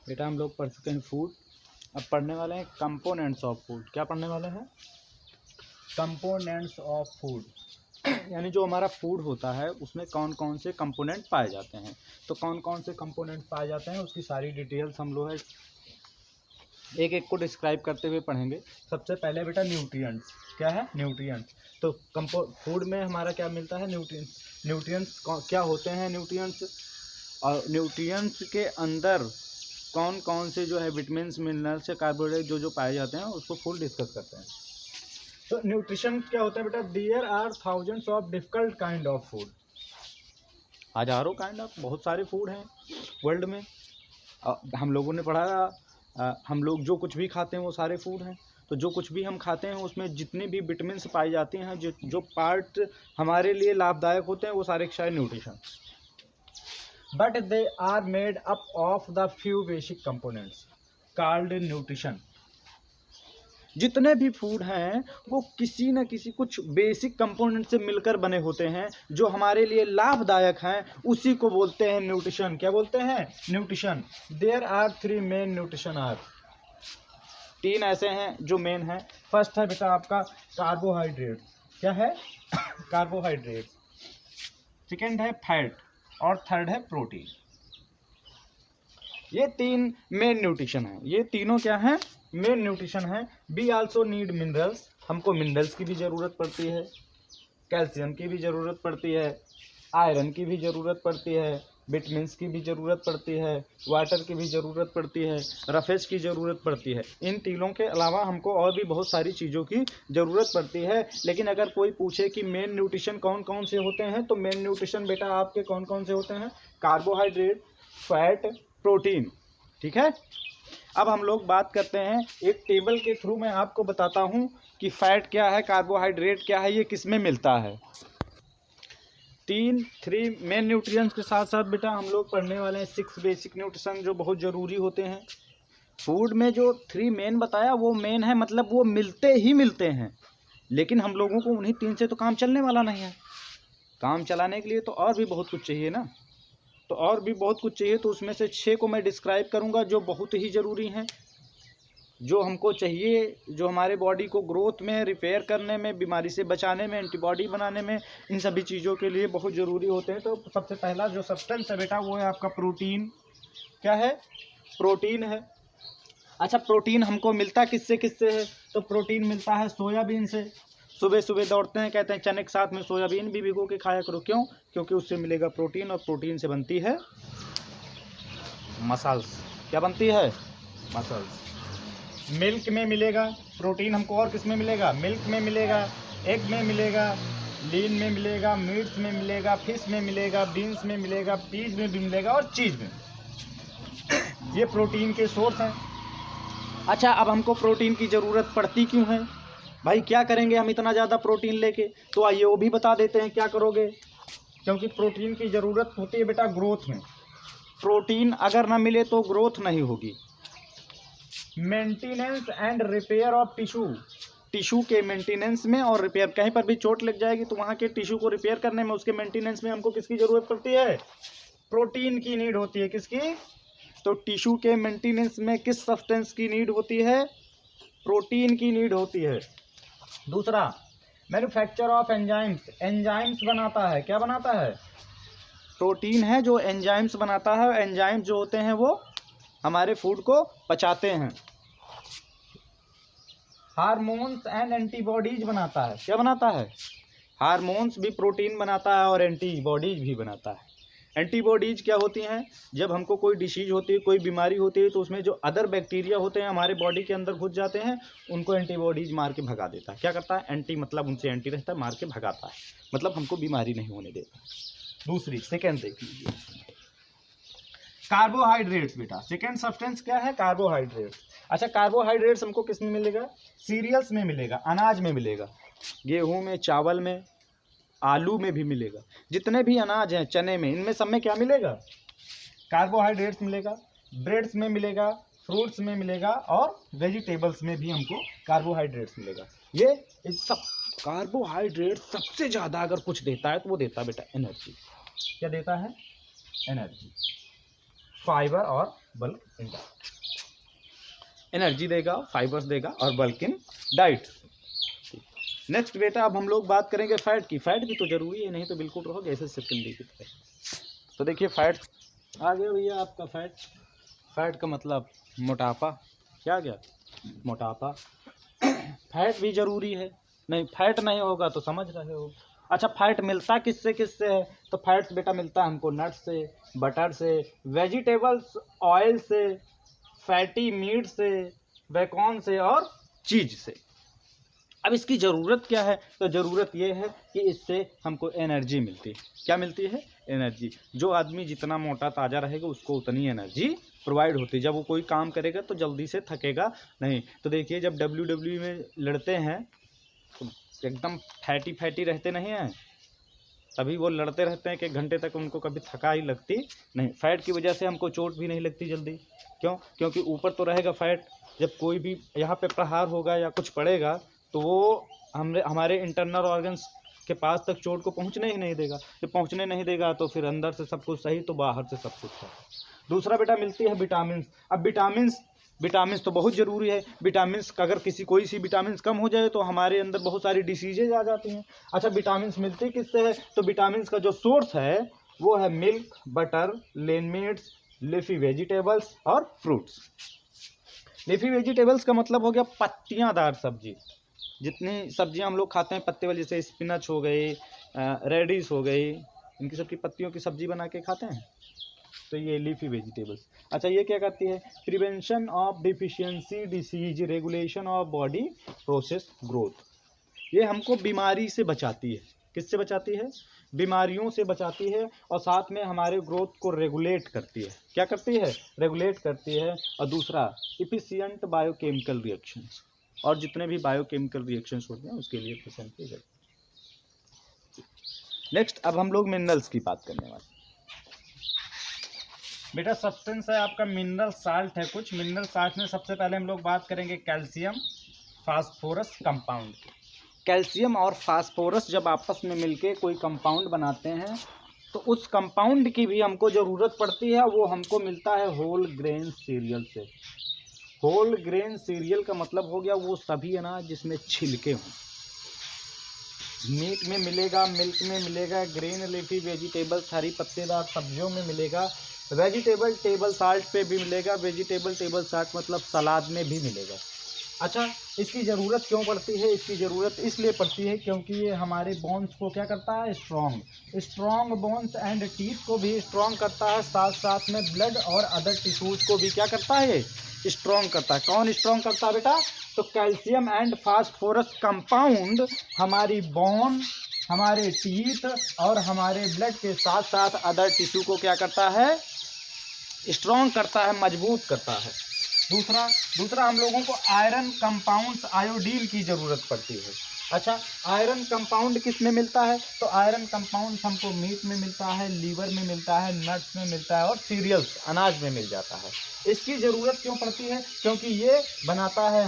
बेटा हम लोग पढ़ चुके हैं फूड। अब पढ़ने वाले हैं कंपोनेंट्स ऑफ फूड। क्या पढ़ने वाले हैं? Components of food. यानी जो हमारा फूड होता है उसमें कौन कौन से कंपोनेंट पाए जाते हैं। तो कौन कौन से कंपोनेंट पाए जाते हैं उसकी सारी डिटेल्स हम लोग एक एक को डिस्क्राइब करते हुए पढ़ेंगे। सबसे पहले बेटा न्यूट्रिएंट्स। क्या है? न्यूट्रिएंट्स। तो फूड में हमारा क्या मिलता है? न्यूट्रिएंट्स। न्यूट्रिएंट्स क्या होते हैं? न्यूट्रिएंट्स। और न्यूट्रिएंट्स के अंदर कौन कौन से जो है विटामिन्स, मिनरल्स, कार्बोहाइड्रेट जो पाए जाते हैं उसको फुल डिस्कस करते हैं। तो न्यूट्रिशन क्या होता है बेटा? There are thousands of difficult kind of food. हजारों काइंड ऑफ बहुत सारे फूड हैं वर्ल्ड में। हम लोगों ने पढ़ा हम लोग जो कुछ भी खाते हैं वो सारे फूड हैं। तो जो कुछ भी हम खाते हैं उसमें जितने भी विटामिन्स पाई जाती हैं, जो पार्ट हमारे लिए लाभदायक होते हैं वो सारे के सारे nutrition. But they are made up of the few basic components called nutrition. जितने भी फूड हैं वो किसी न किसी कुछ बेसिक कंपोनेंट से मिलकर बने होते हैं जो हमारे लिए लाभदायक हैं, उसी को बोलते हैं न्यूट्रिशन। क्या बोलते हैं? Nutrition. There are 3 main nutrition are. 3 ऐसे हैं जो मेन हैं। फर्स्ट है बेटा आपका कार्बोहाइड्रेट। क्या है? कार्बोहाइड्रेट। सेकेंड है फैट और थर्ड है प्रोटीन। ये 3 मेन न्यूट्रिशन है। ये तीनों क्या है? मेन न्यूट्रिशन है। We also need minerals. हमको मिनरल्स की भी ज़रूरत पड़ती है, कैल्शियम की भी ज़रूरत पड़ती है, आयरन की भी ज़रूरत पड़ती है, विटामिन्स की भी ज़रूरत पड़ती है, वाटर की भी ज़रूरत पड़ती है, रफेज की ज़रूरत पड़ती है। इन तीनों के अलावा हमको और भी बहुत सारी चीज़ों की ज़रूरत पड़ती है। लेकिन अगर कोई पूछे कि मेन न्यूट्रिशन कौन कौन से होते हैं, तो मेन न्यूट्रिशन बेटा आपके कौन कौन से होते हैं? Carbohydrate, fat, protein. ठीक है। अब हम लोग बात करते हैं, एक टेबल के थ्रू मैं आपको बताता हूं कि फैट क्या है, कार्बोहाइड्रेट क्या है, ये किस में मिलता है। 3 मेन न्यूट्रिएंट्स के साथ साथ बेटा हम लोग पढ़ने वाले हैं 6 बेसिक न्यूट्रिशन जो बहुत ज़रूरी होते हैं फूड में। जो 3 मेन बताया वो मेन है, मतलब वो मिलते ही मिलते हैं। लेकिन हम लोगों को उन्हीं 3 से तो काम चलने वाला नहीं है। काम चलाने के लिए तो और भी बहुत कुछ चाहिए ना। तो और भी बहुत कुछ चाहिए, तो उसमें से 6 को मैं डिस्क्राइब करूंगा जो बहुत ही ज़रूरी हैं, जो हमको चाहिए, जो हमारे बॉडी को ग्रोथ में, रिपेयर करने में, बीमारी से बचाने में, एंटीबॉडी बनाने में, इन सभी चीज़ों के लिए बहुत ज़रूरी होते हैं। तो सबसे पहला जो सब्सटेंस है बेटा वो है आपका प्रोटीन। क्या है? प्रोटीन है। अच्छा, प्रोटीन हमको मिलता किससे किससे है? तो प्रोटीन मिलता है सोयाबीन से। सुबह सुबह दौड़ते हैं, कहते हैं चने के साथ में सोयाबीन भी भिगो के खाया करो। क्यों? क्योंकि उससे मिलेगा प्रोटीन, और प्रोटीन से बनती है मसल्स। क्या बनती है? मसल्स। मिल्क में मिलेगा प्रोटीन हमको। और किस में मिलेगा? मिल्क में मिलेगा, एग में मिलेगा, लीन में मिलेगा, मीट्स में मिलेगा, फिश में मिलेगा, बीन्स में मिलेगा, पीज में भी मिलेगा और चीज़ में। ये प्रोटीन के सोर्स हैं। अच्छा, अब हमको प्रोटीन की ज़रूरत पड़ती क्यों है भाई? क्या करेंगे हम इतना ज़्यादा प्रोटीन लेके? तो आइए वो भी बता देते हैं क्या करोगे। क्योंकि प्रोटीन की ज़रूरत होती है बेटा ग्रोथ में। प्रोटीन अगर ना मिले तो ग्रोथ नहीं होगी। Maintenance and repair of tissue. Tissue के मेंटेनेंस में और रिपेयर, कहीं पर भी चोट लग जाएगी तो वहाँ के टिश्यू को रिपेयर करने में, उसके मेंटेनेंस में हमको किसकी ज़रूरत पड़ती है? प्रोटीन की नीड होती है। किसकी? तो टिश्यू के मेंटेनेंस में किस सब्सटेंस की नीड होती है? प्रोटीन की नीड होती है। दूसरा, मैन्युफैक्चर ऑफ एंजाइम्स। एंजाइम्स बनाता है। क्या बनाता है? प्रोटीन है जो एंजाइम्स बनाता है। एंजाइम्स जो होते हैं वो हमारे फूड को पचाते हैं। हार्मोन्स एंड एंटीबॉडीज बनाता है। क्या बनाता है? हार्मोन्स भी प्रोटीन बनाता है और एंटीबॉडीज भी बनाता है। एंटीबॉडीज क्या होती हैं? जब हमको कोई डिसीज होती है, कोई बीमारी होती है, तो उसमें जो अदर बैक्टीरिया होते हैं हमारे बॉडी के अंदर घुस जाते हैं, उनको एंटीबॉडीज मार के भगा देता है। क्या करता है? एंटी मतलब उनसे एंटी रहता है, मार के भगाता है, मतलब हमको बीमारी नहीं होने देता। दूसरी, सेकेंड देख लीजिए, कार्बोहाइड्रेट्स बेटा। सेकेंड सब्सटेंस क्या है? कार्बोहाइड्रेट्स। अच्छा, कार्बोहाइड्रेट्स हमको किस में मिलेगा? सीरियल्स में मिलेगा, अनाज में मिलेगा, गेहूं में, चावल में, आलू में भी मिलेगा। जितने भी अनाज हैं, चने में, इनमें सब में क्या मिलेगा? कार्बोहाइड्रेट्स मिलेगा। ब्रेड्स में मिलेगा, फ्रूट्स में मिलेगा, और वेजिटेबल्स में भी हमको कार्बोहाइड्रेट्स मिलेगा। ये सब कार्बोहाइड्रेट सबसे ज़्यादा अगर कुछ देता है तो वो देता है बेटा एनर्जी। क्या देता है? एनर्जी। फाइबर और बल्क इन डाइट। एनर्जी देगा, फाइबर्स देगा और बल्क इन डाइट। नेक्स्ट बेटा अब हम लोग बात करेंगे फैट की। फैट भी तो जरूरी है, नहीं तो बिल्कुल रहोगे ऐसे सेकेंडरी की तरह। तो देखिए फैट आ गया भैया आपका फैट। फैट का मतलब मोटापा। क्या गया? मोटापा। फैट भी जरूरी है, नहीं फैट नहीं होगा तो समझ रहे हो। अच्छा फैट मिलता किससे किससे है? तो फैट बेटा मिलता है हमको नट से, बटर से, वेजिटेबल्स ऑयल से, फैटी मीट से, बेकॉन से और चीज से। अब इसकी ज़रूरत क्या है? तो ज़रूरत ये है कि इससे हमको एनर्जी मिलती है। क्या मिलती है? एनर्जी। जो आदमी जितना मोटा ताज़ा रहेगा उसको उतनी एनर्जी प्रोवाइड होती है। जब वो कोई काम करेगा तो जल्दी से थकेगा नहीं। तो देखिए जब WWE में लड़ते हैं तो एकदम फैटी फैटी रहते नहीं हैं, तभी वो लड़ते रहते हैं कि 1 घंटे तक उनको कभी थका ही लगती नहीं। फैट की वजह से हमको चोट भी नहीं लगती जल्दी। क्यों? क्योंकि ऊपर तो रहेगा फैट। जब कोई भी यहाँ पे प्रहार होगा या कुछ पड़ेगा तो वो हमारे इंटरनल ऑर्गन्स के पास तक चोट को पहुँचने ही नहीं देगा। जब पहुँचने नहीं देगा तो फिर अंदर से सब कुछ सही तो बाहर से सब कुछ सही। दूसरा बेटा मिलती है विटामिन। अब विटामिन तो बहुत ज़रूरी है। विटामिन अगर कोई सी विटामिन कम हो जाए तो हमारे अंदर बहुत सारी डिसीजेज आ जाती हैं। अच्छा विटामिन मिलती किससे है? तो विटामिन का जो सोर्स है वो है मिल्क, बटर, लेन मीट्स, लीफी वेजिटेबल्स और फ्रूट्स। लीफी वेजिटेबल्स का मतलब हो गया पत्तियाँदार सब्जी। जितनी सब्जियां हम लोग खाते हैं पत्ते वाली, जैसे स्पिनच हो गई, रेडिश हो गई, इनकी सबकी पत्तियों की सब्जी बना के खाते हैं, तो ये लीफी वेजिटेबल्स। अच्छा ये क्या करती है? Prevention of deficiency disease, regulation of body process growth. ये हमको बीमारी से बचाती है। किससे बचाती है? बीमारियों से बचाती है और साथ में हमारे ग्रोथ को रेगुलेट करती है। क्या करती है? रेगुलेट करती है। और दूसरा इफिशियंट बायोकेमिकल रिएक्शंस, और जितने भी बायोकेमिकल रिएक्शंस होते हैं उसके लिए एफिशिएंटली है। नेक्स्ट अब हम लोग मिनरल्स की बात करने वाले। बेटा सब्सटेंस है आपका मिनरल साल्ट है। कुछ मिनरल साल्ट में सबसे पहले हम लोग बात करेंगे कैल्शियम फास्फोरस कंपाउंड। कैल्शियम और फास्फोरस जब आपस में मिलके कोई कंपाउंड बनाते हैं तो उस कंपाउंड की भी हमको ज़रूरत पड़ती है। वो हमको मिलता है होल ग्रेन सीरियल से। होल ग्रेन सीरियल का मतलब हो गया वो सभी अनाज जिसमें छिलके हों। मीट में मिलेगा, मिल्क में मिलेगा, ग्रीन लीफी वेजिटेबल्स हरी पत्तेदार सब्जियों में मिलेगा, वेजिटेबल टेबल साल्ट पे भी मिलेगा। वेजिटेबल टेबल साल्ट मतलब सलाद में भी मिलेगा। अच्छा इसकी ज़रूरत क्यों पड़ती है? इसकी ज़रूरत इसलिए पड़ती है क्योंकि ये हमारे बोन्स को क्या करता है? स्ट्रॉन्ग बोन्स एंड टीथ को भी स्ट्रॉन्ग करता है। साथ साथ में ब्लड और अदर टिश्यूज को भी क्या करता है? स्ट्रॉन्ग करता है। कौन स्ट्रॉन्ग करता है बेटा? तो कैल्शियम एंड फास्फोरस कंपाउंड हमारी बोन, हमारे टीथ और हमारे ब्लड के साथ साथ अदर टिश्यू को क्या करता है? स्ट्रॉन्ग करता है, मजबूत करता है। दूसरा हम लोगों को आयरन कंपाउंड्स, आयोडीन की ज़रूरत पड़ती है। अच्छा आयरन कंपाउंड किस में मिलता है? तो आयरन कंपाउंड हमको मीट में मिलता है, लीवर में मिलता है, नट्स में मिलता है और सीरियल्स अनाज में मिल जाता है। इसकी ज़रूरत क्यों पड़ती है? क्योंकि ये बनाता है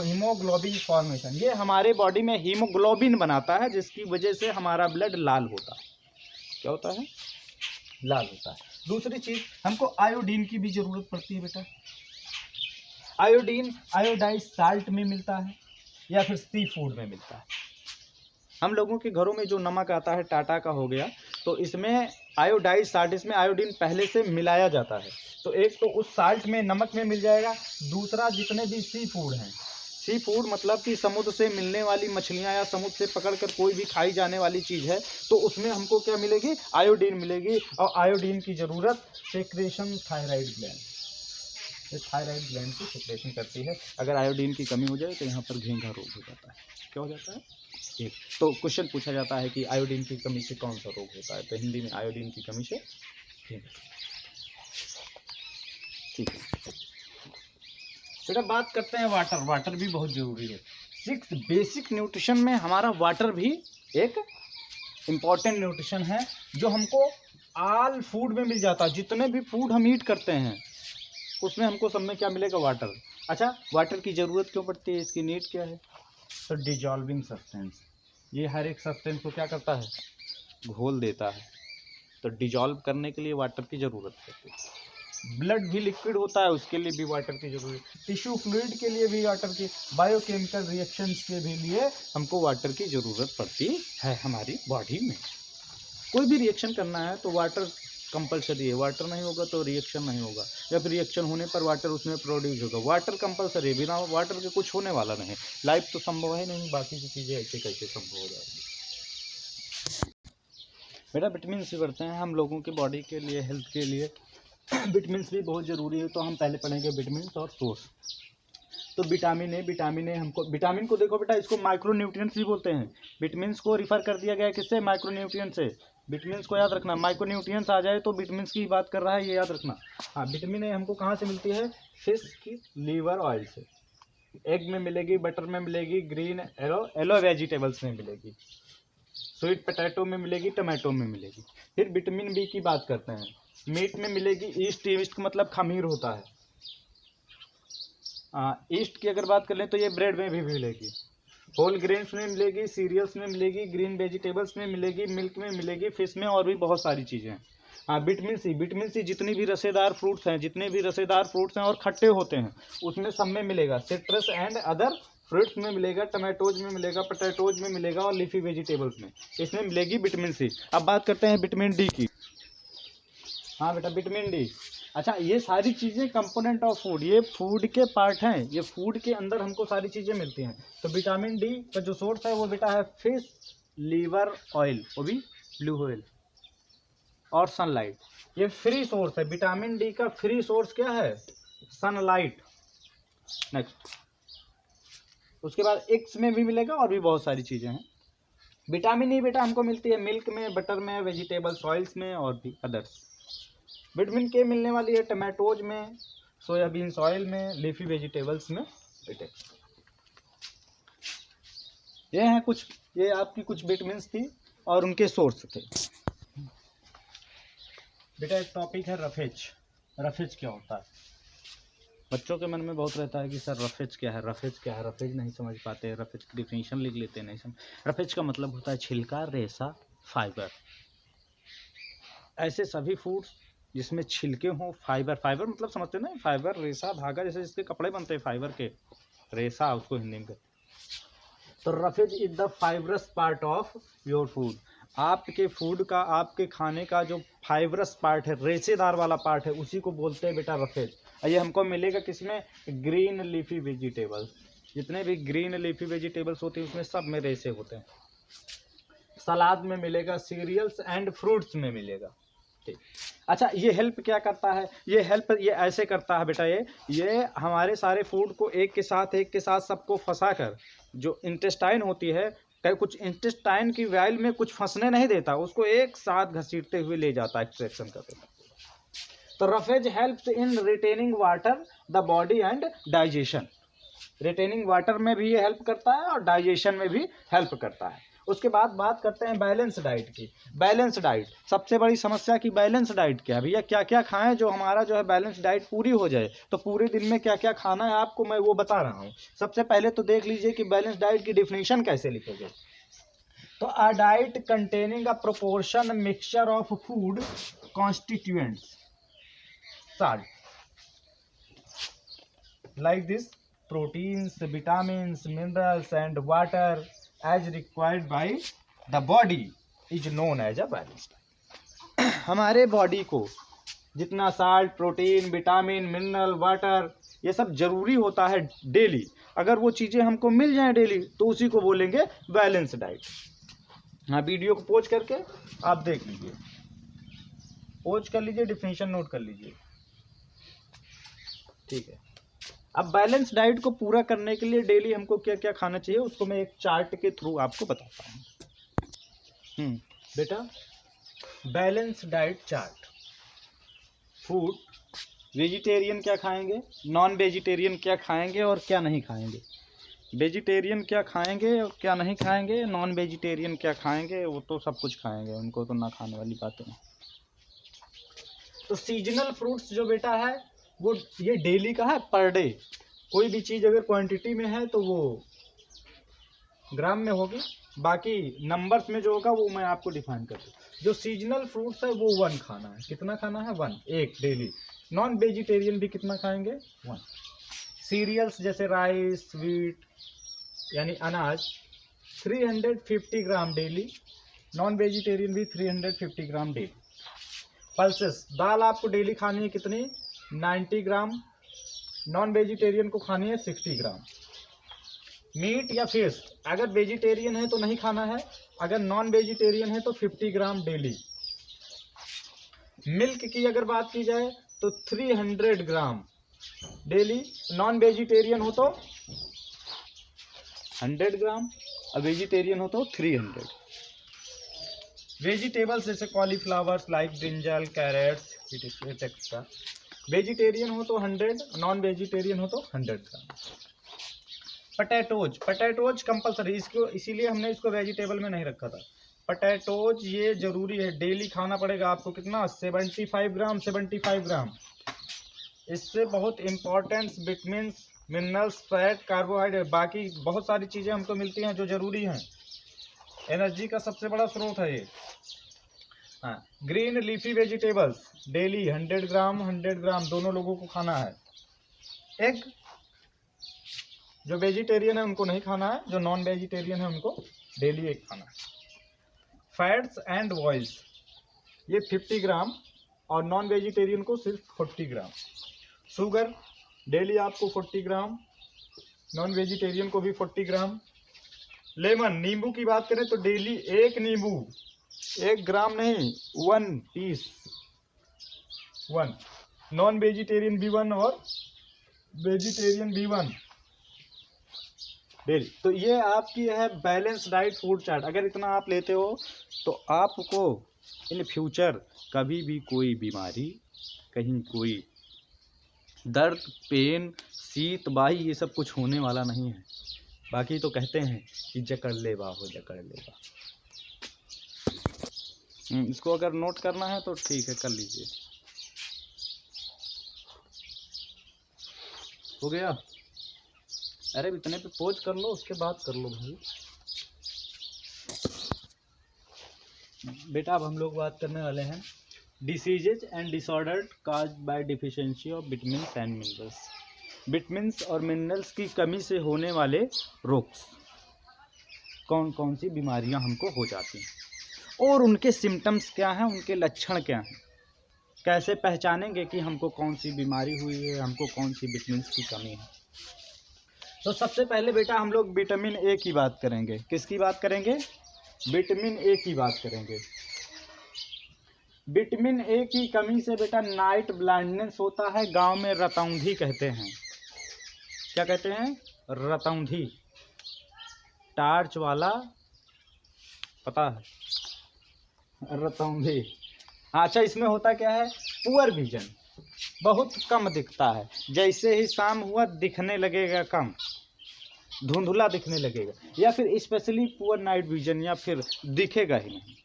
हीमोग्लोबिन फॉर्मेशन। ये हमारे बॉडी में हीमोग्लोबिन बनाता है जिसकी वजह से हमारा ब्लड लाल होता है। क्या होता है? लाल होता है। दूसरी चीज़ हमको आयोडीन की भी ज़रूरत पड़ती है बेटा। आयोडीन आयोडाइज साल्ट में मिलता है या फिर सी फूड में मिलता है। हम लोगों के घरों में जो नमक आता है टाटा का हो गया, तो इसमें आयोडाइज साल्ट, इसमें आयोडीन पहले से मिलाया जाता है। तो एक तो उस साल्ट में, नमक में मिल जाएगा। दूसरा जितने भी सी फूड हैं, सी फूड मतलब कि समुद्र से मिलने वाली मछलियाँ या समुद्र से पकड़कर कोई भी खाई जाने वाली चीज़ है, तो उसमें हमको क्या मिलेगी? आयोडीन मिलेगी। और आयोडीन की ज़रूरत सेक्रेशन थायराइड ग्लैंड, ये थायराइड ग्लैंड की सेक्रेशन करती है। अगर आयोडीन की कमी हो जाए तो यहाँ पर घेंघा रोग हो जाता है। क्या हो जाता है? एक तो क्वेश्चन पूछा जाता है कि आयोडीन की कमी से कौन सा रोग होता है, तो हिंदी में आयोडीन की कमी से घेंघा। ठीक है बेटा बात करते हैं वाटर। वाटर भी बहुत ज़रूरी है। 6 बेसिक न्यूट्रिशन में हमारा वाटर भी एक इम्पॉर्टेंट न्यूट्रिशन है जो हमको ऑल फूड में मिल जाता है। जितने भी फूड हम ईट करते हैं उसमें हमको सब में क्या मिलेगा? वाटर। अच्छा वाटर की ज़रूरत क्यों पड़ती है? इसकी नीड क्या है? तो डिजॉल्विंग सब्सटेंस, ये हर एक सब्सटेंस को क्या करता है? घोल देता है। तो डिजॉल्व करने के लिए वाटर की ज़रूरत पड़ती है। ब्लड भी लिक्विड होता है, उसके लिए भी वाटर की ज़रूरत है। टिश्यू फ्लूइड के लिए भी वाटर की, बायोकेमिकल रिएक्शंस के भी लिए हमको वाटर की ज़रूरत पड़ती है हमारी बॉडी में। कोई भी रिएक्शन करना है तो वाटर कंपलसरी है, वाटर नहीं होगा तो रिएक्शन नहीं होगा, या फिर रिएक्शन होने पर वाटर उसमें प्रोड्यूस होगा। वाटर कंपलसरी है, बिना वाटर के कुछ होने वाला नहीं, लाइफ तो संभव है नहीं, बाकी की चीज़ें ऐसे कैसे संभव हो जाएगी। बेटा विटामिन भी बढ़ते हैं हम लोगों की बॉडी के लिए, हेल्थ के लिए विटामिन भी बहुत ज़रूरी है। तो हम पहले पढ़ेंगे विटामिन और सोर्स। तो विटामिन ए हमको, विटामिन को देखो बेटा, इसको माइक्रो न्यूट्रिएंट्स भी बोलते हैं। विटामिन को रिफर कर दिया गया है किससे? माइक्रो न्यूट्रिएंट से। विटामिन को याद रखना, माइक्रो न्यूट्रिएंट्स आ जाए तो विटामिन की बात कर रहा है, ये याद रखना। हाँ, विटामिन ए हमको कहाँ से मिलती है? फिश की लीवर ऑयल से, एग में मिलेगी, बटर में मिलेगी, ग्रीन येलो वेजिटेबल्स में मिलेगी, स्वीट पोटैटो में मिलेगी, टमाटो में मिलेगी। फिर विटामिन बी की बात करते हैं, मीट में मिलेगी। ईस्ट, ईस्ट मतलब खमीर होता है। ईस्ट की अगर बात कर लें तो ये ब्रेड में भी मिलेगी, होल ग्रेन्स में मिलेगी, सीरियल्स में मिलेगी, ग्रीन वेजिटेबल्स में मिलेगी, मिल्क में मिलेगी, फिश में, और भी बहुत सारी चीज़ें हैं। हाँ, विटामिन सी जितनी भी रसेदार फ्रूट्स हैं, जितने भी रसेदार फ्रूट्स हैं और खट्टे होते हैं उसमें सब में मिलेगा। सिट्रस एंड अदर फ्रूट्स में मिलेगा, टमाटोज में मिलेगा, पोटैटोज में मिलेगा, और लीफी वेजिटेबल्स में, इसमें मिलेगी विटामिन सी। अब बात करते हैं विटामिन डी की। हाँ बेटा, विटामिन डी। अच्छा, ये सारी चीज़ें कंपोनेंट ऑफ फूड, ये फूड के पार्ट हैं, ये फूड के अंदर हमको सारी चीज़ें मिलती हैं। तो विटामिन डी का जो सोर्स है वो बेटा है फिश लीवर ऑयल, वो भी ब्लू ऑयल, और सनलाइट। ये फ्री सोर्स है, विटामिन डी का फ्री सोर्स क्या है? सनलाइट। नेक्स्ट, उसके बाद एग्स में भी मिलेगा, और भी बहुत सारी चीज़ें हैं। विटामिन ई बेटा हमको मिलती है मिल्क में, बटर में, वेजिटेबल्स ऑयल्स में, और भी अदर्स। विटामिन के मिलने वाली है टमाटोज में, सोयाबीन्स ऑयल में, लीफी वेजिटेबल्स में बेटे। ये हैं कुछ, ये आपकी कुछ विटामिन थी और उनके सोर्स थे बेटा। एक टॉपिक है रफेज। रफेज क्या होता है? बच्चों के मन में बहुत रहता है कि सर रफेज क्या है, रफेज क्या है, रफेज नहीं समझ पाते, रफेज की डिफिनेशन लिख लेते नहीं समझ। रफेज का मतलब होता है छिलका, रेशा, फाइबर। ऐसे सभी फूड्स जिसमें छिलके हों, फाइबर, फाइबर मतलब समझते ना, फाइबर, रेशा, धागा, जैसे जिसके कपड़े बनते हैं फाइबर के, रेशा उसको हिंदी में। तो roughage is the fibrous part of your food. आपके फूड का, आपके खाने का जो फाइबरस पार्ट है, रेशेदार वाला पार्ट है, उसी को बोलते हैं बेटा रफेज। ये हमको मिलेगा किसमें? Green leafy vegetables. जितने भी ग्रीन लीफी वेजिटेबल्स होते हैं उसमें सब में रेशे होते हैं। सलाद में मिलेगा, सीरियल्स एंड फ्रूट्स में मिलेगा। ठीक। अच्छा, ये हेल्प क्या करता है? ये हेल्प ये ऐसे करता है बेटा, ये हमारे सारे फूड को एक के साथ सबको फंसा कर, जो इंटेस्टाइन होती है, कुछ इंटेस्टाइन की वाइल में कुछ फंसने नहीं देता, उसको एक साथ घसीटते हुए ले जाता है, एक्सट्रैक्शन कर देता। तो roughage helps in retaining water the body and digestion. Retaining water में भी ये हेल्प करता है और डाइजेशन में भी हेल्प करता है। उसके बाद बात करते हैं बैलेंस डाइट की। बैलेंस डाइट, सबसे बड़ी समस्या की बैलेंस डाइट क्या है भैया? क्या क्या खाएं जो हमारा जो है बैलेंस डाइट पूरी हो जाए। तो पूरे दिन में क्या क्या खाना है आपको, मैं वो बता रहा हूँ। सबसे पहले तो देख लीजिए कि बैलेंस डाइट की डिफिनीशन कैसे लिखोगे। तो a diet containing a proportion mixture of food constituents salt like this, proteins, vitamins, minerals and water as required by the body is known as a balanced diet। हमारे body को जितना salt, protein, vitamin, mineral, water, ये सब जरूरी होता है daily, अगर वो चीज़ें हमको मिल जाएं डेली तो उसी को बोलेंगे बैलेंस डाइट। हाँ, वीडियो को पॉज करके आप देख लीजिए, पॉज कर लीजिए, डिफिनीशन नोट कर लीजिए, ठीक है। अब बैलेंस डाइट को पूरा करने के लिए डेली हमको क्या क्या खाना चाहिए उसको मैं एक चार्ट के थ्रू आपको बताता हूँ। बेटा, balance diet chart. Food, vegetarian क्या खाएंगे, नॉन वेजिटेरियन क्या खाएंगे और क्या नहीं खाएंगे, वेजिटेरियन क्या खाएंगे और क्या नहीं खाएंगे, नॉन वेजिटेरियन क्या खाएंगे, वो तो सब कुछ खाएंगे, उनको तो ना खाने वाली बातें हैं। तो सीजनल फ्रूट्स जो बेटा है वो ये डेली का है, पर डे। कोई भी चीज़ अगर क्वांटिटी में है तो वो ग्राम में होगी, बाकी नंबर्स में जो होगा वो मैं आपको डिफाइन कर दूँ। जो सीजनल फ्रूट्स है वो 1 खाना है। कितना खाना है? 1, एक डेली। नॉन वेजिटेरियन भी कितना खाएंगे? 1। सीरियल्स जैसे राइस, व्हीट यानी अनाज 350 ग्राम डेली। नॉन वेजिटेरियन भी 350 ग्राम डेली। पल्सेस, दाल आपको डेली खानी है कितनी? 90 ग्राम। नॉन वेजिटेरियन को खानी है 60 ग्राम। मीट या फिश अगर वेजिटेरियन है तो नहीं खाना है, अगर नॉन वेजिटेरियन है तो 50 ग्राम डेली। मिल्क की अगर बात की जाए तो 300 ग्राम डेली। नॉन वेजिटेरियन हो तो 100 ग्राम और वेजिटेरियन हो तो 300। वेजिटेबल्स जैसे cauliflowers like brinjal, carrots etcetera. Vegetarian हो तो 100, नॉन वेजिटेरियन हो तो 100 ग्राम। पटैटोज कंपलसरी, इसको इसीलिए हमने इसको वेजिटेबल में नहीं रखा था। पटैटोज ये जरूरी है, डेली खाना पड़ेगा आपको। कितना? 75 ग्राम। 75 ग्राम। इससे बहुत important vitamin, minerals, fat, carbohydrate, बाकी बहुत सारी चीज़ें हमको मिलती हैं जो ज़रूरी हैं। एनर्जी का सबसे बड़ा स्रोत है ये। हाँ, ग्रीन लीफी वेजिटेबल्स डेली 100 ग्राम 100 ग्राम दोनों लोगों को खाना है। एग जो वेजिटेरियन है उनको नहीं खाना है, जो नॉन वेजिटेरियन है उनको डेली एग खाना है। फैट्स एंड ऑयल्स ये 50 ग्राम और नॉन वेजिटेरियन को सिर्फ 40 ग्राम। शुगर डेली आपको 40 ग्राम, नॉन वेजिटेरियन को भी 40 ग्राम। लेमन, नींबू की बात करें तो डेली एक नींबू, 1 ग्राम नहीं, 1 पीस, 1। नॉन वेजिटेरियन भी 1 और वेजिटेरियन भी 1 डेली। तो ये आपकी है बैलेंस डाइट फूड चार्ट। अगर इतना आप लेते हो तो आपको इन फ्यूचर कभी भी कोई बीमारी, कहीं कोई दर्द, पेन, शीत, बाही ये सब कुछ होने वाला नहीं है। बाकी तो कहते हैं कि जकड़ ले बाहो जकड़ ले बा। इसको अगर नोट करना है तो ठीक है, कर लीजिए। हो गया? अरे इतने पे पोज कर लो, उसके बाद कर लो भाई। बेटा अब हम लोग बात करने वाले हैं diseases and disorder caused by deficiency of vitamins and minerals. Vitamins और मिनरल्स की कमी से होने वाले रोग, कौन कौन सी बीमारियां हमको हो जाती हैं और उनके सिम्टम्स क्या हैं, उनके लक्षण क्या हैं, कैसे पहचानेंगे कि हमको कौन सी बीमारी हुई है, हमको कौन सी विटामिन्स की कमी है। तो सबसे पहले बेटा हम लोग विटामिन ए की बात करेंगे। किसकी बात करेंगे? विटामिन ए की बात करेंगे। विटामिन ए की कमी से बेटा नाइट ब्लाइंडनेस होता है, गांव में रतौंधी कहते हैं। क्या कहते हैं? रतौंधी, टार्च वाला, पता है? रतौंधी। अच्छा, इसमें होता क्या है? पुअर विजन, बहुत कम दिखता है। जैसे ही शाम हुआ दिखने लगेगा कम, धुंधला दिखने लगेगा, या फिर स्पेशली पुअर नाइट विजन, या फिर दिखेगा ही नहीं।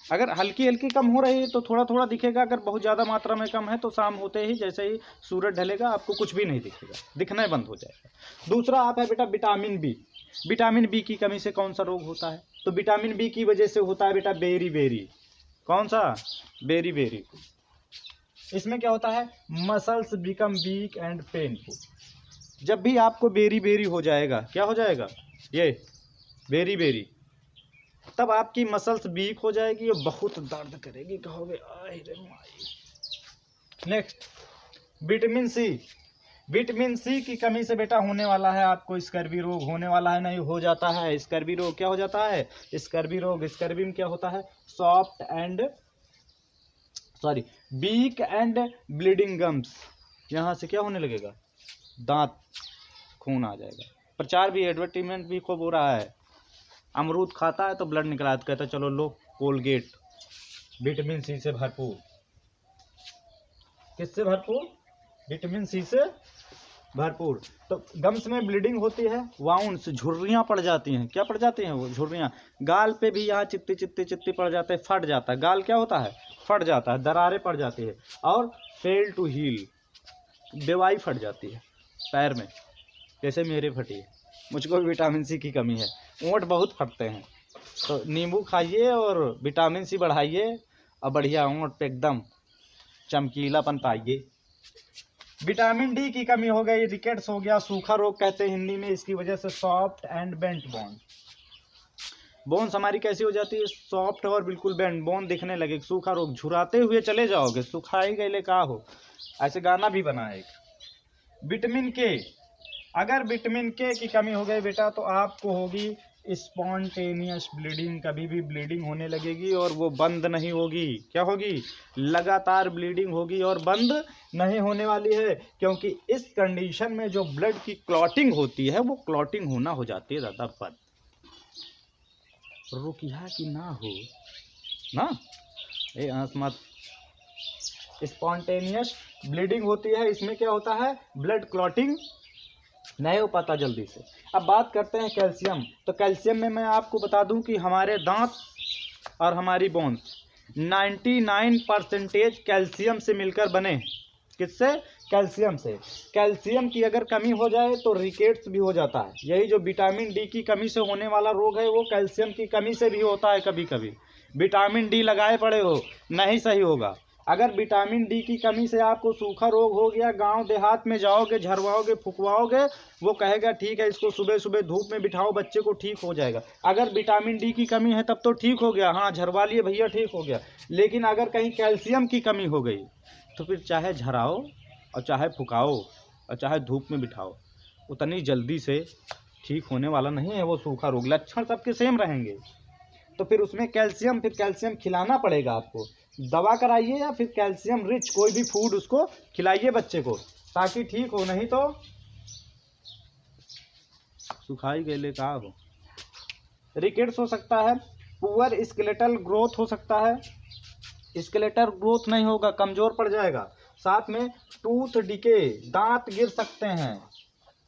अगर हल्की हल्की कम हो रही है तो थोड़ा थोड़ा दिखेगा, अगर बहुत ज़्यादा मात्रा में कम है तो शाम होते ही जैसे ही सूरज ढलेगा आपको कुछ भी नहीं दिखेगा, दिखना बंद हो जाएगा। दूसरा आता है बेटा विटामिन बी। विटामिन बी की कमी से कौन सा रोग होता है? तो विटामिन बी की वजह से होता है बेटा बेरी बेरी। कौन सा? Beriberi. इसमें क्या होता है? Muscles become weak and painful. जब भी आपको बेरी बेरी हो जाएगा, क्या हो जाएगा? ये बेरी बेरी, तब आपकी मसल्स वीक हो जाएगी और बहुत दर्द करेगी, कहोगे आए रे माई। Next vitamin C. Vitamin C की कमी से बेटा होने वाला है आपको स्कर्वी रोग। होने वाला है नहीं, हो जाता है स्कर्वी रोग। क्या हो जाता है? स्कर्वी रोग। स्कर्वी में क्या होता है? Weak and bleeding gums. यहाँ से क्या होने लगेगा? दांत, खून आ जाएगा। प्रचार भी, एडवर्टीजमेंट भी खूब हो रहा है। अमरूद खाता है तो ब्लड निकला है, तो कहता है चलो लो कोलगेट, विटामिन सी से भरपूर। किससे भरपूर? विटामिन सी से भरपूर। तो गम्स में ब्लीडिंग होती है, वाउंड्स, झुर्रियाँ पड़ जाती हैं। क्या पड़ जाती हैं? वो झुर्रियाँ। गाल पे भी यहाँ चित्ती चित्ती चित्ती पड़ जाते हैं, फट जाता है गाल। क्या होता है? फट जाता है, दरारें पड़ जाती है। और फेल टू हील, बेवाई फट जाती है पैर में, जैसे मेरे फटी है। मुझको भी विटामिन सी की कमी है, ओंठ बहुत फटते हैं। तो नींबू खाइए और विटामिन सी बढ़ाइए और बढ़िया ऊँट पे एकदम चमकीलापन पाइए। विटामिन डी की कमी हो गई, रिकेट्स हो गया, सूखा रोग कहते हैं हिंदी में, इसकी वजह से soft and bent bone, bones हमारी कैसी हो जाती है, सॉफ्ट और बिल्कुल बेंट बोन दिखने लगे। सूखा रोग, झुराते हुए चले जाओगे, सुखाई गए का हो, ऐसे गाना भी बना है एक। विटामिन के, अगर विटामिन के की कमी हो गई बेटा तो आपको होगी स्पॉन्टेनियस ब्लीडिंग, कभी भी ब्लीडिंग होने लगेगी और वो बंद नहीं होगी। क्या होगी? लगातार ब्लीडिंग होगी और बंद नहीं होने वाली है, क्योंकि इस कंडीशन में जो ब्लड की क्लॉटिंग होती है वो क्लॉटिंग होना हो जाती है ज़्यादा बंद। रुकिया कि ना हो ना, ए मत। स्पॉन्टेनियस ब्लीडिंग होती है, इसमें क्या होता है, ब्लड क्लॉटिंग नहीं हो पाता जल्दी से। अब बात करते हैं कैल्शियम। तो कैल्शियम में मैं आपको बता दूं कि हमारे दांत और हमारी बोन्स 99% कैल्शियम से मिलकर बने। किससे? कैल्शियम से। कैल्शियम की अगर कमी हो जाए तो रिकेट्स भी हो जाता है। यही जो विटामिन डी की कमी से होने वाला रोग है वो कैल्शियम की कमी से भी होता है। कभी कभी विटामिन डी लगाए पड़े हो, नहीं सही होगा। अगर विटामिन डी की कमी से आपको सूखा रोग हो गया, गांव देहात में जाओगे, झरवाओगे, फुकवाओगे, वो कहेगा ठीक है इसको सुबह सुबह धूप में बिठाओ, बच्चे को ठीक हो जाएगा। अगर विटामिन डी की कमी है तब तो ठीक हो गया, हाँ झरवा लिए भैया ठीक हो गया। लेकिन अगर कहीं कैल्शियम की कमी हो गई तो फिर चाहे झराओ और चाहे फुकाओ और चाहे धूप में बिठाओ, उतनी जल्दी से ठीक होने वाला नहीं है वो सूखा रोग। लक्षण सबके सेम रहेंगे। तो फिर उसमें कैल्शियम, फिर कैल्शियम खिलाना पड़ेगा आपको। दवा कराइए या फिर कैल्शियम रिच कोई भी फूड उसको खिलाइए बच्चे को, ताकि ठीक हो, नहीं तो सुखाई गेले का हो। रिकेट्स हो सकता है, पुअर स्केलेटल ग्रोथ हो सकता है, स्केलेटल ग्रोथ नहीं होगा, कमजोर पड़ जाएगा। साथ में टूथ डिके, दांत गिर सकते हैं।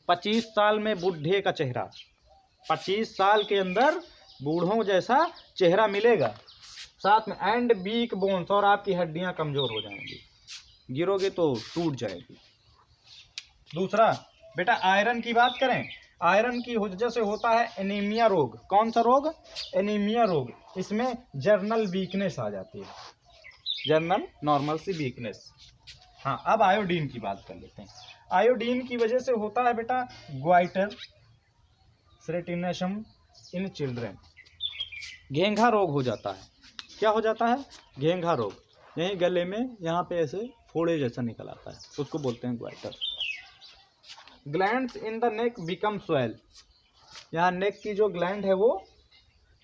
25 साल में बूढ़े का चेहरा, 25 साल के अंदर बूढ़ों जैसा चेहरा मिलेगा। साथ में एंड वीक बोन्स, और आपकी हड्डियां कमजोर हो जाएंगी, गिरोगे तो टूट जाएगी। दूसरा बेटा आयरन की बात करें, आयरन की वजह से होता है एनीमिया रोग। कौन सा रोग? एनीमिया रोग। इसमें जर्नल वीकनेस आ जाती है, जर्नल नॉर्मल सी वीकनेस। हाँ, अब आयोडीन की बात कर लेते हैं। आयोडीन की वजह से होता है बेटा ग्वाइटर सेरेटिनेशम इन चिल्ड्रन, घेंघा रोग हो जाता है। क्या हो जाता है? घेंघा रोग। यही गले में यहाँ पे ऐसे फोड़े जैसा निकल आता है, उसको बोलते हैं goitre. Glands in the neck become swell, यहाँ नेक की जो ग्लैंड है वो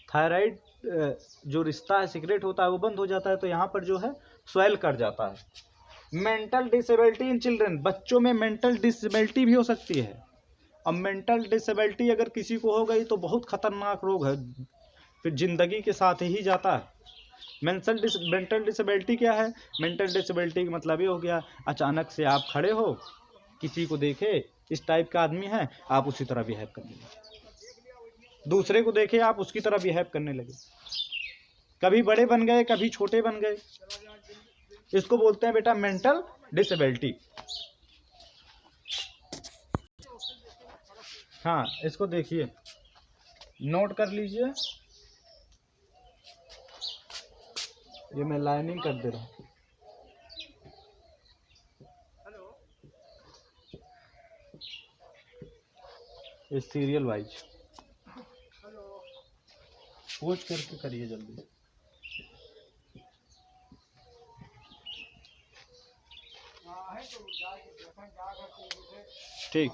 थायराइड जो रिश्ता है सिक्रेट होता है वो बंद हो जाता है, तो यहाँ पर जो है स्वेल कर जाता है। मेंटल डिसेबिलिटी इन चिल्ड्रन, बच्चों में मेंटल डिसेबिलिटी भी हो सकती है। अब मेंटल डिसेबिलिटी अगर किसी को हो गई तो बहुत खतरनाक रोग है, फिर जिंदगी के साथ ही जाता है। मेंटल डिसेबिलिटी क्या है? मेंटल डिसेबिलिटी का मतलब ये हो गया अचानक से आप खड़े हो, किसी को देखे इस टाइप का आदमी है, आप उसी तरह बिहेव करने लगे, दूसरे को देखे आप उसकी तरह बिहेव करने लगे, कभी बड़े बन गए कभी छोटे बन गए, इसको बोलते हैं बेटा मेंटल डिसेबिलिटी। हाँ, इसको देखिए, नोट कर लीजिए, ये मैं लाइनिंग कर दे रहा हूँ। ये सीरियल वाइज पूछ करके करिए जल्दी। ठीक।